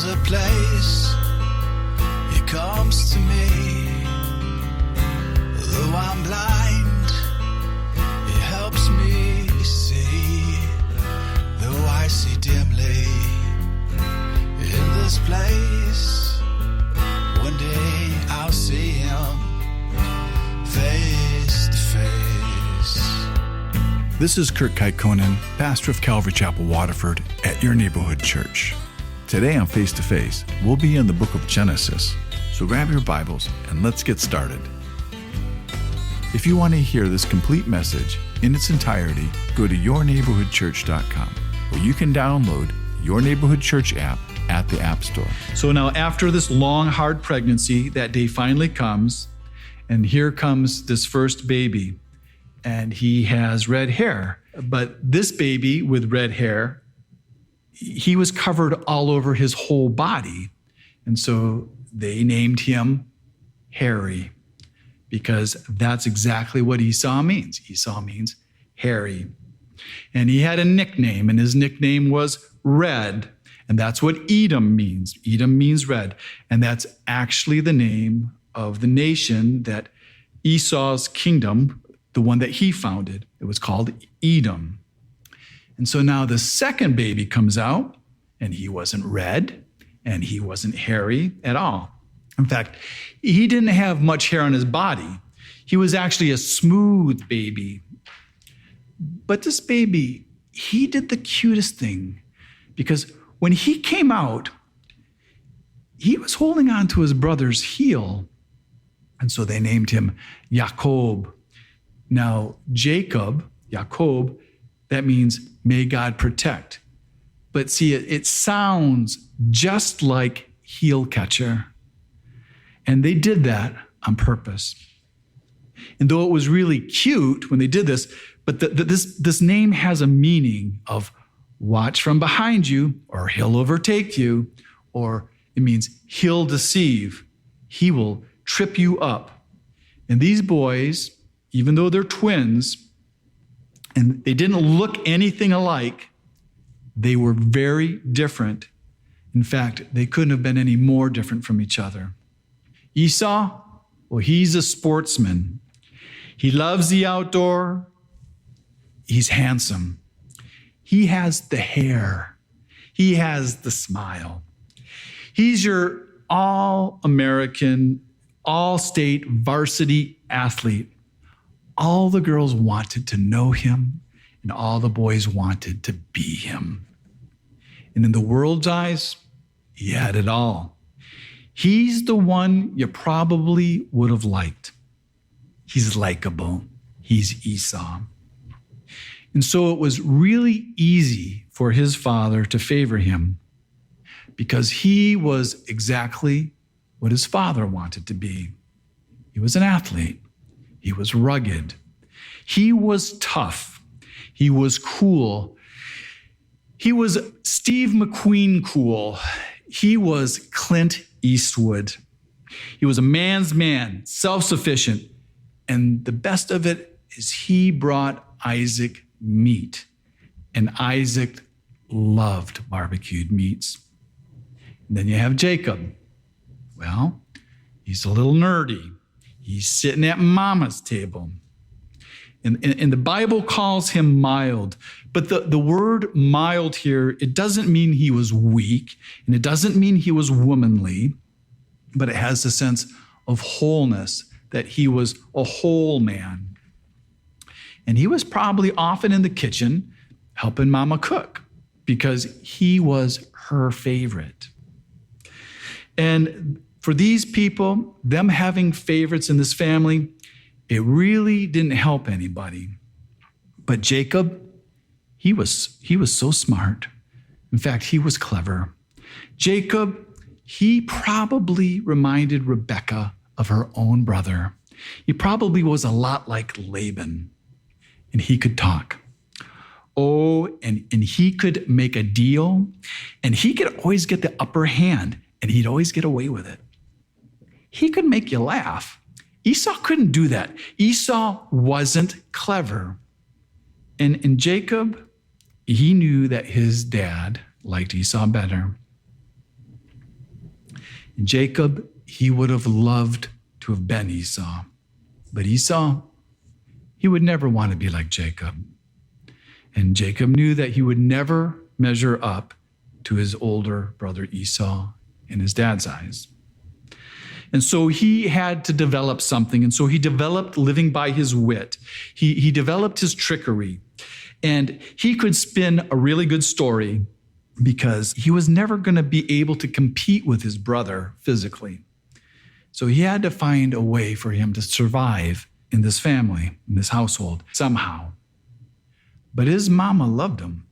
There's a place He comes to me. Though I'm blind, He helps me see. Though I see dimly in this place, one day I'll see Him face to face. This is Kurt Kaikkonen, pastor of Calvary Chapel, Waterford, at your neighborhood church. Today on Face to Face, we'll be in the book of Genesis. So grab your Bibles and let's get started. If you want to hear this complete message in its entirety, go to yourneighborhoodchurch.com, where you can download Your Neighborhood Church app at the App Store. So now after this long, hard pregnancy, that day finally comes, and here comes this first baby, and he has red hair. But this baby with red hair, he was covered all over his whole body. And so they named him Harry, because that's exactly what Esau means. Esau means hairy. And he had a nickname, and his nickname was Red. And that's what Edom means. Edom means red. And that's actually the name of the nation that Esau's kingdom, the one that he founded, it was called Edom. And so now the second baby comes out, and he wasn't red, and he wasn't hairy at all. In fact, he didn't have much hair on his body. He was actually a smooth baby. But this baby, he did the cutest thing, because when he came out, he was holding on to his brother's heel. And so they named him Jacob. Now, Jacob, that means may God protect. But see, it sounds just like heel catcher. And they did that on purpose. And though it was really cute when they did this, but this name has a meaning of watch from behind you, or he'll overtake you, or it means he'll deceive. He will trip you up. And these boys, even though they're twins, and they didn't look anything alike, they were very different. In fact, they couldn't have been any more different from each other. Esau, well, he's a sportsman. He loves the outdoor. He's handsome. He has the hair. He has the smile. He's your all-American, all-state varsity athlete. All the girls wanted to know him, and all the boys wanted to be him. And in the world's eyes, he had it all. He's the one you probably would have liked. He's likable. He's Esau. And so it was really easy for his father to favor him, because he was exactly what his father wanted to be. He was an athlete. He was rugged. He was tough. He was cool. He was Steve McQueen cool. He was Clint Eastwood. He was a man's man, self-sufficient. And the best of it is he brought Isaac meat. And Isaac loved barbecued meats. And then you have Jacob. Well, he's a little nerdy. He's sitting at mama's table. And the Bible calls him mild. But the word mild here, it doesn't mean he was weak, and it doesn't mean he was womanly, but it has a sense of wholeness, that he was a whole man. And he was probably often in the kitchen helping mama cook, because he was her favorite. And for these people, them having favorites in this family, it really didn't help anybody. But Jacob, he was so smart. In fact, he was clever. Jacob, he probably reminded Rebekah of her own brother. He probably was a lot like Laban, and he could talk. Oh, and he could make a deal, and he could always get the upper hand, and he'd always get away with it. He could make you laugh. Esau couldn't do that. Esau wasn't clever. And Jacob, he knew that his dad liked Esau better. And Jacob, he would have loved to have been Esau. But Esau, he would never want to be like Jacob. And Jacob knew that he would never measure up to his older brother Esau in his dad's eyes. And so he had to develop something. And so he developed living by his wit. He developed his trickery. And he could spin a really good story because he was never going to be able to compete with his brother physically. So he had to find a way for him to survive in this family, in this household, somehow. But his mama loved him.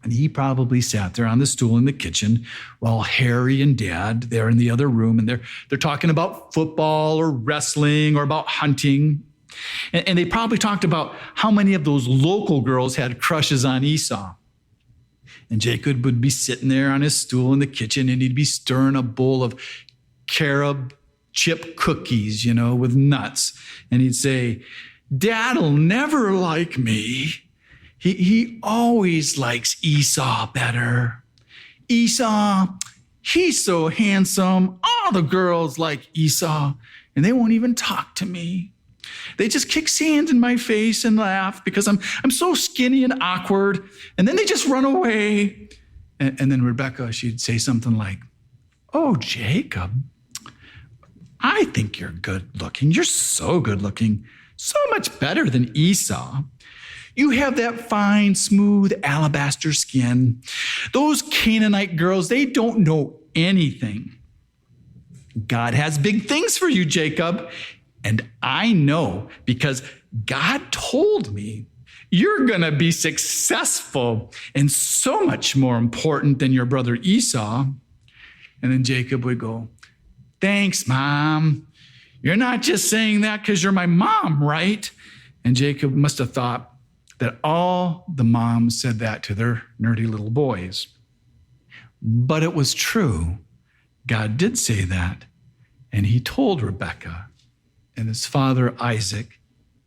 And he probably sat there on the stool in the kitchen while Harry and Dad, they're in the other room, and they're talking about football or wrestling or about hunting. And they probably talked about how many of those local girls had crushes on Esau. And Jacob would be sitting there on his stool in the kitchen, and he'd be stirring a bowl of carob chip cookies, with nuts. And he'd say, Dad'll never like me. He always likes Esau better. Esau, he's so handsome. All the girls like Esau, and they won't even talk to me. They just kick sand in my face and laugh because I'm so skinny and awkward, and then they just run away. And then Rebecca, she'd say something like, oh, Jacob, I think you're good looking. You're so good looking, so much better than Esau. You have that fine, smooth alabaster skin. Those Canaanite girls, they don't know anything. God has big things for you, Jacob. And I know because God told me you're going to be successful and so much more important than your brother Esau. And then Jacob would go, thanks, Mom. You're not just saying that because you're my mom, right? And Jacob must have thought that all the moms said that to their nerdy little boys. But it was true. God did say that. And he told Rebekah and his father Isaac,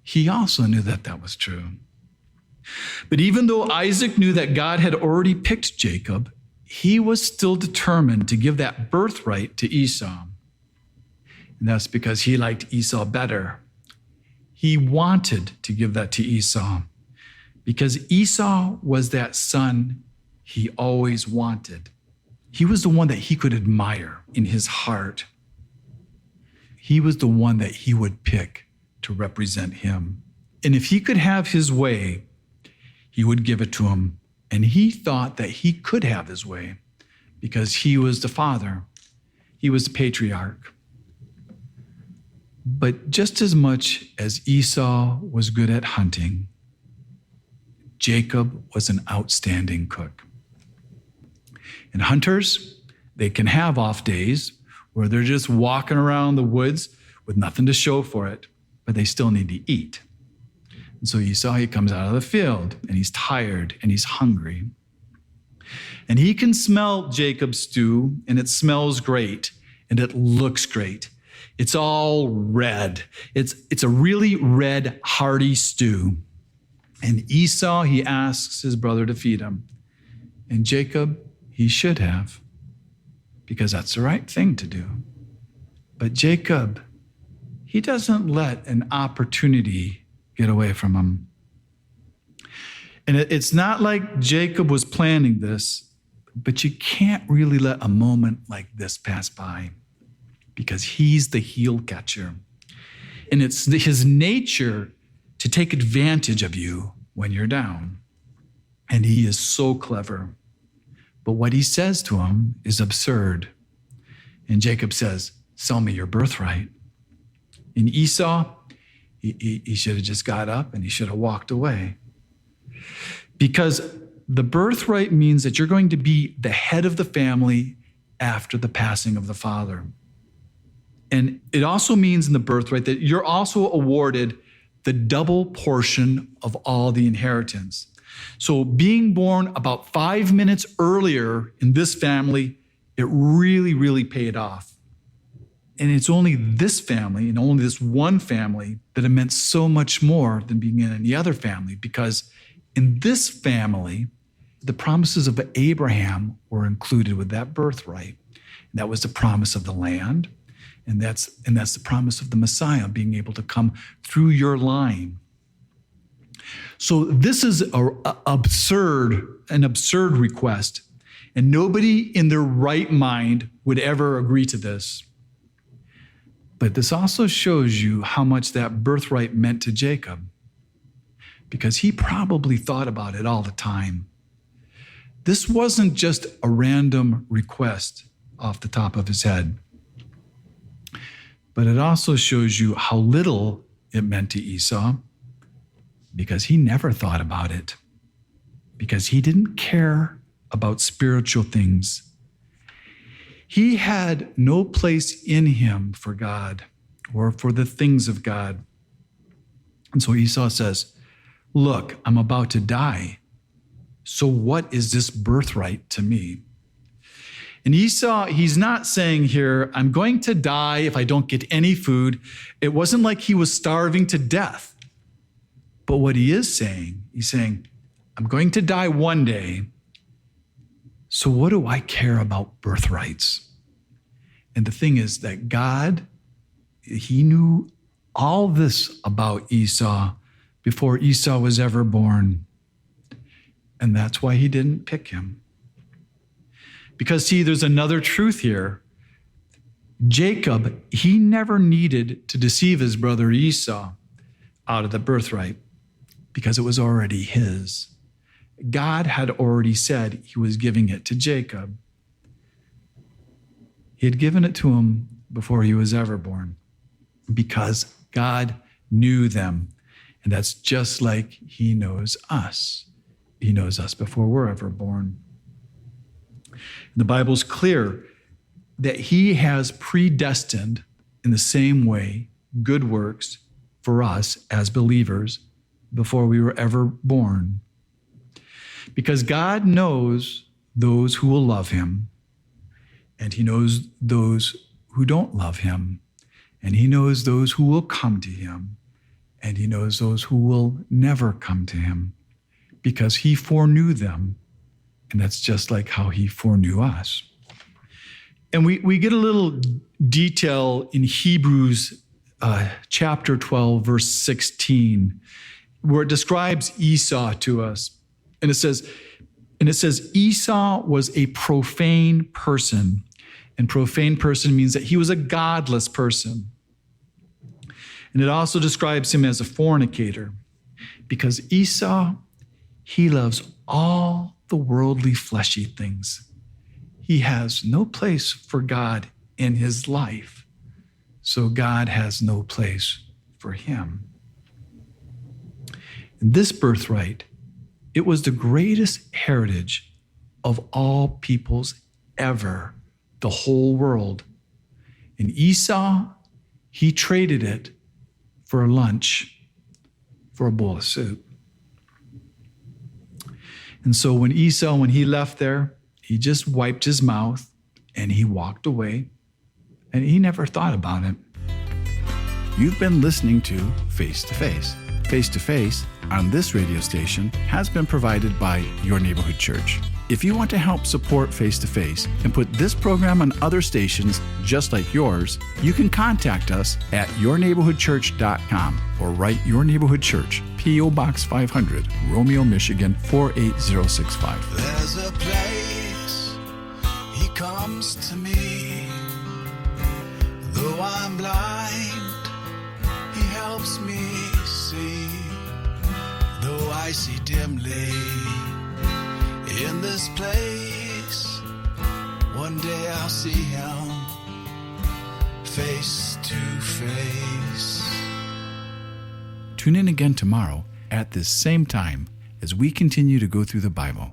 he also knew that that was true. But even though Isaac knew that God had already picked Jacob, he was still determined to give that birthright to Esau. And that's because he liked Esau better. He wanted to give that to Esau because Esau was that son he always wanted. He was the one that he could admire in his heart. He was the one that he would pick to represent him. And if he could have his way, he would give it to him. And he thought that he could have his way because he was the father. He was the patriarch. But just as much as Esau was good at hunting, Jacob was an outstanding cook. And hunters, they can have off days where they're just walking around the woods with nothing to show for it, but they still need to eat. And so Esau, he comes out of the field and he's tired and he's hungry. And he can smell Jacob's stew, and it smells great and it looks great. It's all red. It's a really red, hearty stew. And Esau, he asks his brother to feed him. And Jacob, he should have, because that's the right thing to do. But Jacob, he doesn't let an opportunity get away from him. And it's not like Jacob was planning this, but you can't really let a moment like this pass by because he's the heel catcher. And it's his nature to take advantage of you when you're down. And he is so clever. But what he says to him is absurd. And Jacob says, sell me your birthright. And Esau, he should have just got up and he should have walked away. Because the birthright means that you're going to be the head of the family after the passing of the father. And it also means in the birthright that you're also awarded the double portion of all the inheritance. So being born about 5 minutes earlier in this family, it really, really paid off. And it's only this family and only this one family that it meant so much more than being in any other family, because in this family, the promises of Abraham were included with that birthright. That was the promise of the land. And that's the promise of the Messiah being able to come through your line. So this is an absurd request. And nobody in their right mind would ever agree to this. But this also shows you how much that birthright meant to Jacob, because he probably thought about it all the time. This wasn't just a random request off the top of his head, but it also shows you how little it meant to Esau, because he never thought about it, because he didn't care about spiritual things. He had no place in him for God or for the things of God. And so Esau says, look, I'm about to die. So what is this birthright to me? And Esau, he's not saying here, I'm going to die if I don't get any food. It wasn't like he was starving to death. But what he is saying, he's saying, I'm going to die one day. So what do I care about birthrights? And the thing is that God, he knew all this about Esau before Esau was ever born. And that's why he didn't pick him. Because see, there's another truth here. Jacob, he never needed to deceive his brother Esau out of the birthright because it was already his. God had already said he was giving it to Jacob. He had given it to him before he was ever born because God knew them. And that's just like he knows us. He knows us before we're ever born. The Bible's clear that he has predestined in the same way good works for us as believers before we were ever born. Because God knows those who will love him, and he knows those who don't love him, and he knows those who will come to him, and he knows those who will never come to him, because he foreknew them, and that's just like how he foreknew us. And we get a little detail in Hebrews chapter 12, verse 16, where it describes Esau to us. And it says, Esau was a profane person. And profane person means that he was a godless person. And it also describes him as a fornicator, because Esau, he loves all the worldly fleshy things. He has no place for God in his life. So God has no place for him. And this birthright, it was the greatest heritage of all peoples ever, the whole world. And Esau, he traded it for a lunch, for a bowl of soup. And so when Esau, when he left there, he just wiped his mouth and he walked away, and he never thought about it. You've been listening to Face to Face. Face to Face on this radio station has been provided by Your Neighborhood Church. If you want to help support Face to Face and put this program on other stations just like yours, you can contact us at yourneighborhoodchurch.com or write Your Neighborhood Church, P.O. Box 500, Romeo, Michigan 48065. There's a place he comes to me. Though I'm blind, he helps me see. Though I see dimly in this place, one day I'll see him face to face. Tune in again tomorrow at this same time as we continue to go through the Bible.